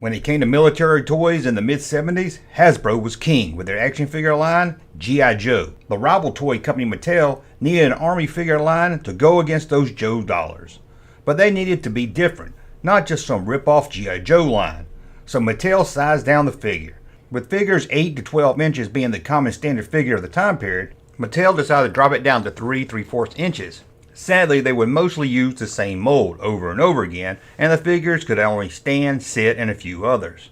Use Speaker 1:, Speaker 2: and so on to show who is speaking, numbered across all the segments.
Speaker 1: When it came to military toys in the mid-70s, Hasbro was king with their action figure line, G.I. Joe. The rival toy company Mattel needed an army figure line to go against those Joe dollars. But they needed to be different, not just some rip-off G.I. Joe line. So Mattel sized down the figure. With figures 8 to 12 inches being the common standard figure of the time period, Mattel decided to drop it down to 3 3/4 inches. Sadly, they would mostly use the same mold over and over again, and the figures could only stand, sit, and a few others.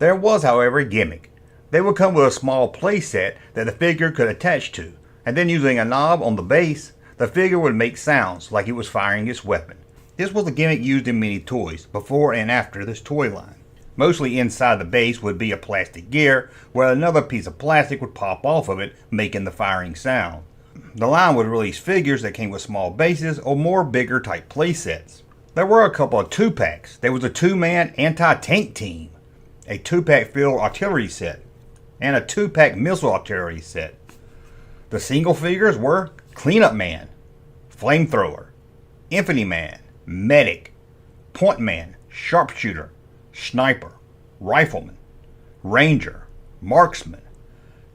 Speaker 1: There was, however, a gimmick. They would come with a small playset that the figure could attach to, and then using a knob on the base, the figure would make sounds like it was firing its weapon. This was a gimmick used in many toys, before and after this toy line. Mostly inside the base would be a plastic gear, where another piece of plastic would pop off of it, making the firing sound. The line would release figures that came with small bases or more bigger type playsets. There were a couple of 2-packs. There was a 2-man anti-tank team, a 2-pack field artillery set, and a 2-pack missile artillery set. The single figures were Cleanup Man, Flamethrower, Infantry Man, Medic, Point Man, Sharpshooter, Sniper, Rifleman, Ranger, Marksman,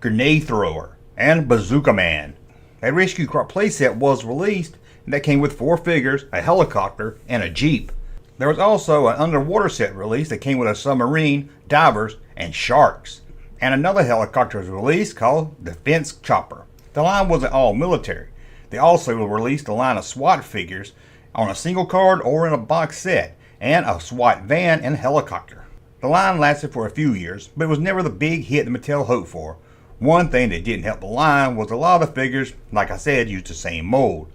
Speaker 1: Grenade Thrower, and Bazooka Man. A Rescue Car playset was released that came with 4 figures, a helicopter, and a Jeep. There was also an underwater set released that came with a submarine, divers, and sharks. And another helicopter was released called Defense Chopper. The line wasn't all military. They also released a line of SWAT figures on a single card or in a box set, and a SWAT van and helicopter. The line lasted for a few years, but it was never the big hit that Mattel hoped for. One thing that didn't help the line was a lot of the figures, like I said, used the same mold.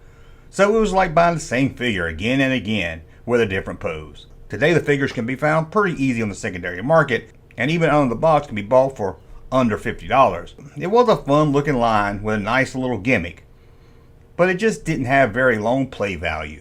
Speaker 1: So it was like buying the same figure again and again with a different pose. Today the figures can be found pretty easy on the secondary market, and even under the box can be bought for under $50. It was a fun looking line with a nice little gimmick, but it just didn't have very long play value.